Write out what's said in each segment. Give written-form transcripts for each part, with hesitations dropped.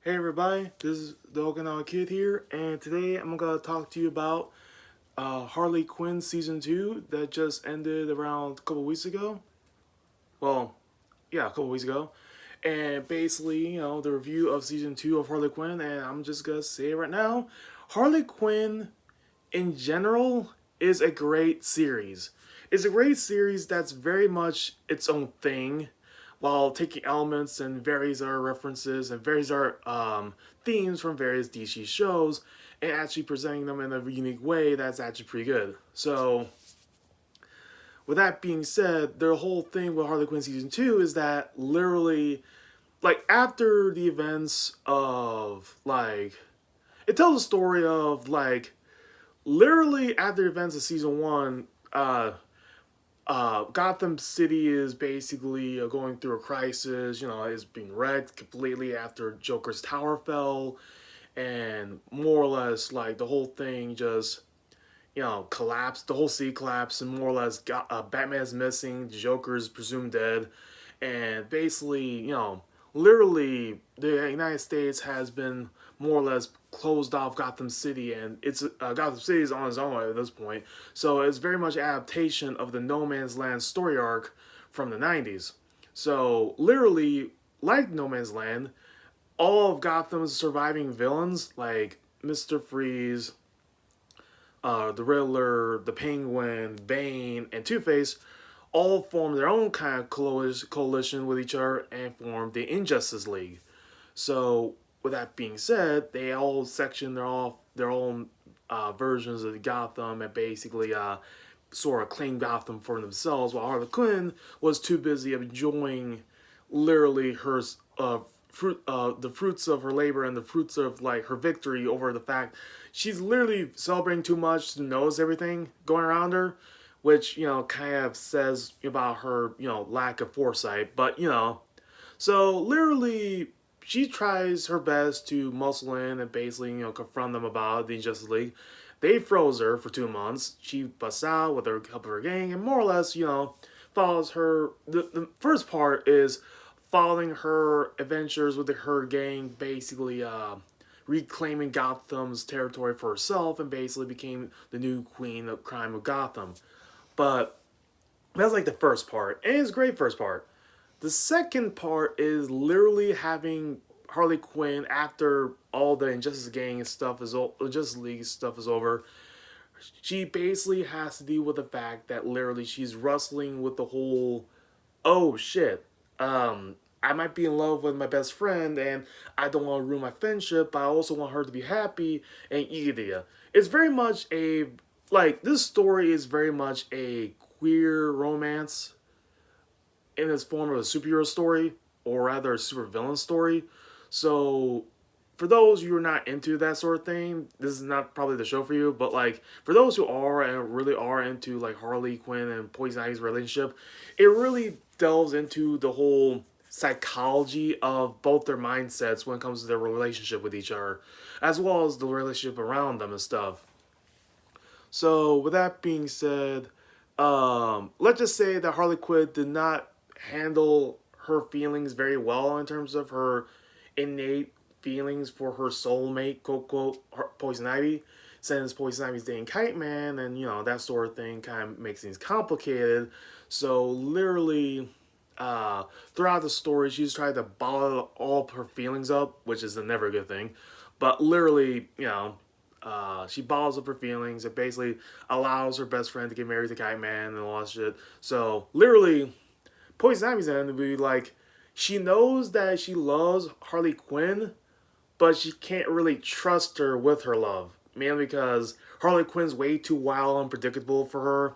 Hey everybody, this is the Theokinawakid'S here, and today I'm gonna talk to you about Harley Quinn season 2 that just ended around a couple weeks ago. Well, yeah, a couple weeks ago. And basically, the review of season 2 of Harley Quinn, and I'm just gonna say it right now. Harley Quinn in general is a great series. It's a great series that's very much its own thing, while taking elements and various other references and various other themes from various DC shows and actually presenting them in a unique way that's actually pretty good. So, with that being said, the whole thing with Harley Quinn season 2 is that literally, like, after the events of, like, it tells a story of, like, literally after the events of season 1, Gotham City is basically going through a crisis. It's being wrecked completely after Joker's tower fell, and more or less, like, the whole thing just, collapsed. The whole city collapsed, and more or less, Batman's missing. Joker's presumed dead, and basically, literally, the United States has been more or less closed off Gotham City, and it's Gotham City is on its own at this point. So it's very much adaptation of the No Man's Land story arc from the '90s. So literally, like No Man's Land, all of Gotham's surviving villains like Mister Freeze, the Riddler, the Penguin, Bane, and Two Face all form their own kind of coalition with each other and form the Injustice League. So, with that being said, they all section their own versions of Gotham and basically sort of claim Gotham for themselves, while Harley Quinn was too busy enjoying literally her the fruits of her labor and the fruits of, like, her victory over the fact she's literally celebrating too much to notice everything going around her, which kind of says about her lack of foresight. But so literally she tries her best to muscle in and basically confront them about the Injustice League. They froze her for 2 months. She busts out with the help of her gang and more or less follows her. The first part is following her adventures with her gang, basically reclaiming Gotham's territory for herself, and basically became the new queen of crime of Gotham. But that's like the first part, and it's a great first part. The second part is literally having Harley Quinn, after all the Injustice Gang stuff is Justice League stuff is over. She basically has to deal with the fact that literally she's wrestling with the whole, oh shit, I might be in love with my best friend, and I don't want to ruin my friendship, but I also want her to be happy, and Edea. It's very much this story is very much a queer romance in its form of a superhero story, or rather a supervillain story. So, for those who are not into that sort of thing, this is not probably the show for you. But, like, for those who are and really are into, like, Harley Quinn and Poison Ivy's relationship, it really delves into the whole psychology of both their mindsets when it comes to their relationship with each other, as well as the relationship around them and stuff. So, with that being said, let's just say that Harley Quinn did not handle her feelings very well in terms of her innate feelings for her soulmate, quote quote, Poison Ivy. Since Poison Ivy's dating Kite Man, and that sort of thing kind of makes things complicated. So literally, throughout the story, she's tried to bottle all her feelings up, which is a never a good thing. But literally, she bottles up her feelings. It basically allows her best friend to get married to Kite Man and all that shit. So literally, Poison Ivy's end to be like, she knows that she loves Harley Quinn, but she can't really trust her with her love. Mainly because Harley Quinn's way too wild and unpredictable for her,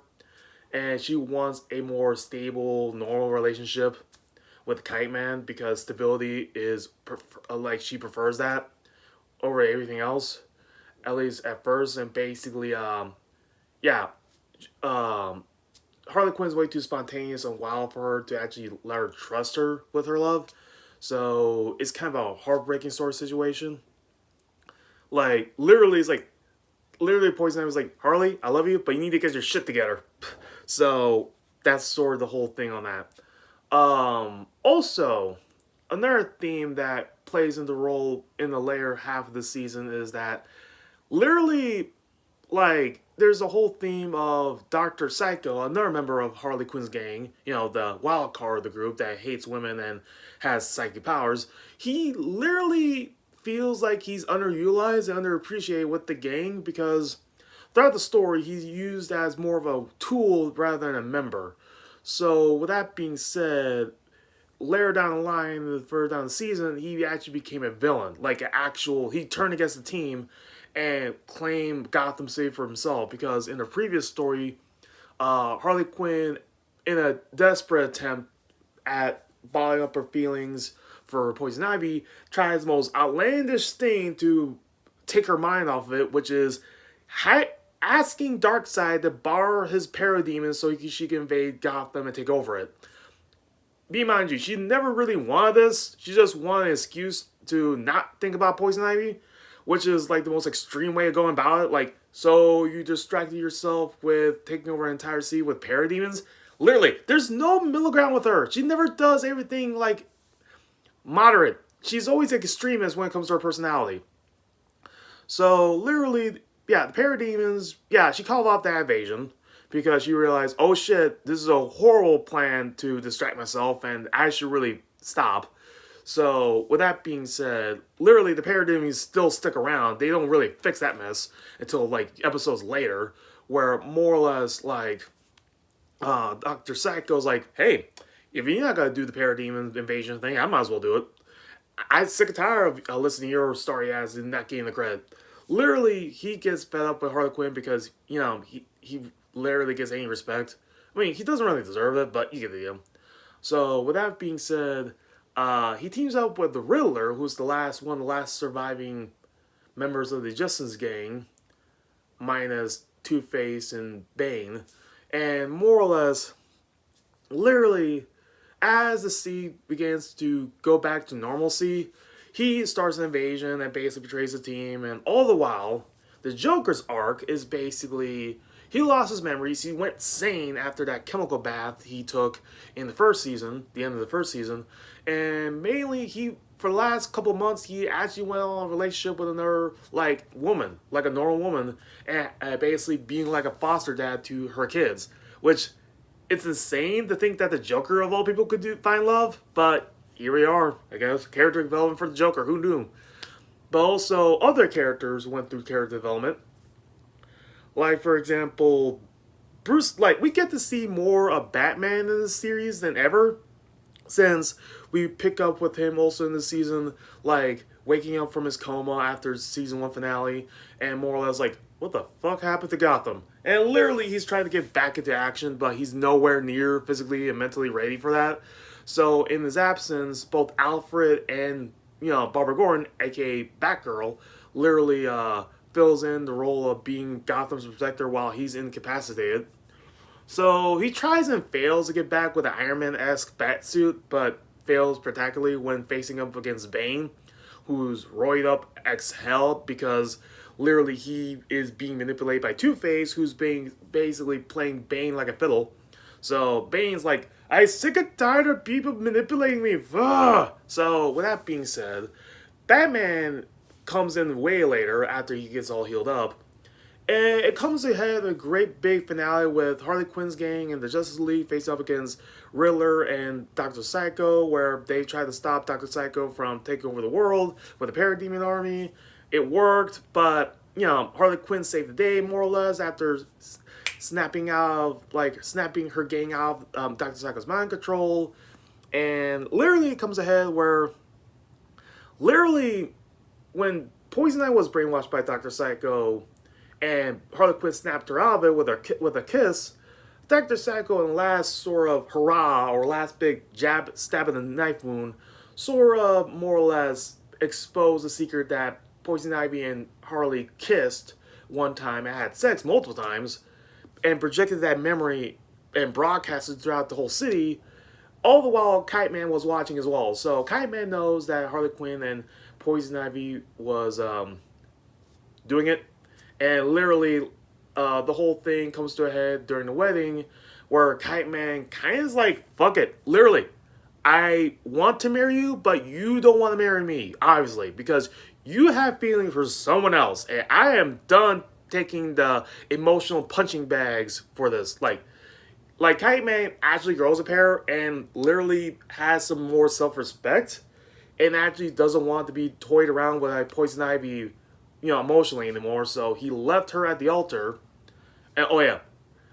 and she wants a more stable, normal relationship with Kite Man because stability is like she prefers that over everything else, at least at first. And basically, yeah, um, Harley Quinn's way too spontaneous and wild for her to actually let her trust her with her love. So it's kind of a heartbreaking sort of situation. Like, literally, it's like, literally Poison Ivy was like, Harley, I love you, but you need to get your shit together. So that's sort of the whole thing on that. Also, another theme that plays into role in the later half of the season is that literally, like, there's a whole theme of Dr. Psycho, another member of Harley Quinn's gang, the wild card of the group that hates women and has psychic powers. He literally feels like he's underutilized and underappreciated with the gang because throughout the story, he's used as more of a tool rather than a member. So, with that being said, later down the line, further down the season, he actually became a villain. Like an actual, he turned against the team and claimed Gotham City for himself. Because in the previous story, Harley Quinn, in a desperate attempt at bottling up her feelings for Poison Ivy, tries the most outlandish thing to take her mind off of it, which is asking Darkseid to borrow his parademons so she can invade Gotham and take over it. Be mind you, she never really wanted this. She just wanted an excuse to not think about Poison Ivy, which is like the most extreme way of going about it. Like, so you distracted yourself with taking over an entire city with parademons? Literally, there's no middle ground with her. She never does everything like moderate. She's always like extremist when it comes to her personality. So literally, yeah, the parademons, yeah, she called off that invasion because she realized, oh shit, this is a horrible plan to distract myself and I should really stop. So, with that being said, literally the parademons still stick around. They don't really fix that mess until like episodes later, where more or less like Dr. Psycho's like, hey, if you're not gonna do the parademon invasion thing, I might as well do it. I'm sick and tired of listening to your story as and not getting the credit. Literally, he gets fed up with Harley Quinn because, he literally gets any respect. I mean, he doesn't really deserve it, but you get the deal. So, with that being said, he teams up with the Riddler, who's one of the last surviving members of the Justice Gang, minus Two-Face and Bane. And more or less, literally, as the sea begins to go back to normalcy, he starts an invasion and basically betrays the team. And all the while, the Joker's arc is basically, he lost his memories. He went sane after that chemical bath he took in the first season, the end of the first season. And mainly, for the last couple of months, he actually went on a relationship with another, like, woman, like a normal woman, and basically being like a foster dad to her kids. Which, it's insane to think that the Joker of all people could find love, but here we are, I guess. Character development for the Joker, who knew? But also, other characters went through character development. Like, for example, Bruce, like, we get to see more of Batman in this series than ever, since we pick up with him also in the season, like, waking up from his coma after season 1 finale, and more or less like, what the fuck happened to Gotham? And literally, he's trying to get back into action, but he's nowhere near physically and mentally ready for that. So, in his absence, both Alfred and, Barbara Gordon, aka Batgirl, literally fills in the role of being Gotham's protector while he's incapacitated. So, he tries and fails to get back with an Iron Man-esque batsuit, but fails spectacularly when facing up against Bane, who's roided up ex-hell because literally he is being manipulated by Two-Face, who's basically playing Bane like a fiddle. So Bane's like, I'm sick and tired of people manipulating me. Ugh! So with that being said, Batman comes in way later after he gets all healed up. And it comes ahead a great big finale with Harley Quinn's gang and the Justice League face up against Riddler and Dr. Psycho, where they try to stop Dr. Psycho from taking over the world with a parademon army. It worked, but, Harley Quinn saved the day, more or less, after snapping her gang out of Dr. Psycho's mind control. And literally it comes ahead where, literally, when Poison Ivy was brainwashed by Dr. Psycho, and Harley Quinn snapped her out of it with a kiss, Dr. Psycho in the last sort of hurrah, or last big stab in the knife wound, sort of more or less exposed the secret that Poison Ivy and Harley kissed one time and had sex multiple times, and projected that memory and broadcasted throughout the whole city, all the while Kite Man was watching as well. So Kite Man knows that Harley Quinn and Poison Ivy was doing it. And literally, the whole thing comes to a head during the wedding, where Kite Man kind of is like, fuck it, literally, I want to marry you, but you don't want to marry me, obviously, because you have feelings for someone else, and I am done taking the emotional punching bags for this. Like Kite Man actually grows a pair and literally has some more self-respect, and actually doesn't want to be toyed around with like Poison Ivy, emotionally anymore. So he left her at the altar. And oh yeah,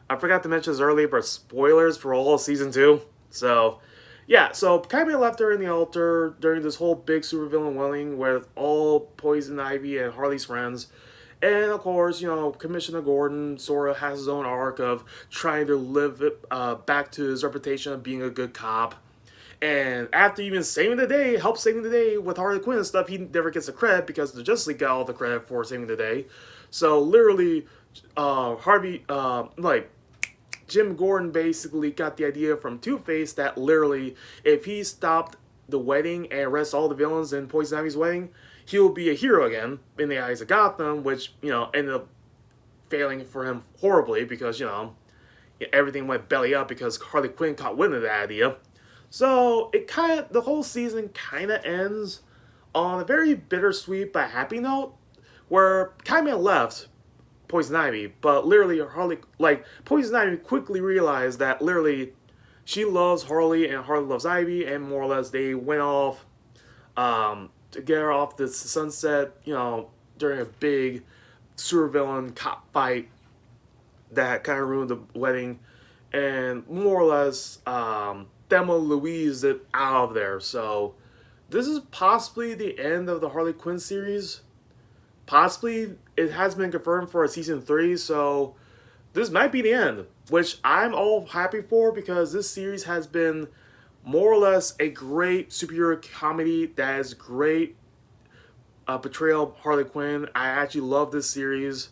I forgot to mention this earlier, but spoilers for all of season 2. So yeah, so Kite Man left her in the altar during this whole big supervillain wedding with all Poison Ivy and Harley's friends. And of course, Commissioner Gordon sort of has his own arc of trying to live it back to his reputation of being a good cop. And after even saving the day, help saving the day with Harley Quinn and stuff, he never gets the credit because the Justice League got all the credit for saving the day. So literally, Jim Gordon basically got the idea from Two-Face that literally, if he stopped the wedding and arrested all the villains in Poison Ivy's wedding, he will be a hero again in the eyes of Gotham, which, ended up failing for him horribly because, everything went belly up because Harley Quinn caught wind of that idea. So the whole season kind of ends on a very bittersweet but happy note, where Kite Man left Poison Ivy, but literally Poison Ivy quickly realized that literally she loves Harley and Harley loves Ivy, and more or less they went off to get her off the sunset, during a big supervillain cop fight that kind of ruined the wedding, and more or less Thelma Louise it out of there. So this is possibly the end of the Harley Quinn series. Possibly it has been confirmed for a season 3, so this might be the end, which I'm all happy for because this series has been more or less a great superhero comedy that is great portrayal of Harley Quinn. I actually love this series.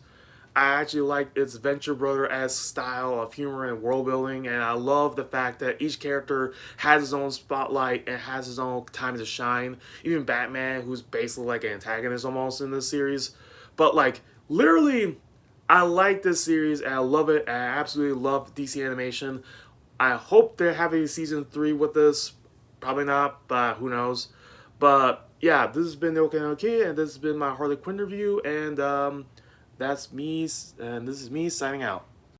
I actually like its Venture Brother-esque style of humor and world building, and I love the fact that each character has his own spotlight and has his own time to shine. Even Batman, who's basically like an antagonist almost in this series. But literally, I like this series and I love it, and I absolutely love DC animation. I hope they're having season 3 with this. Probably not, but who knows. But yeah, this has been Theokinawakid'S, and this has been my Harley Quinn review, and that's me, and this is me signing out.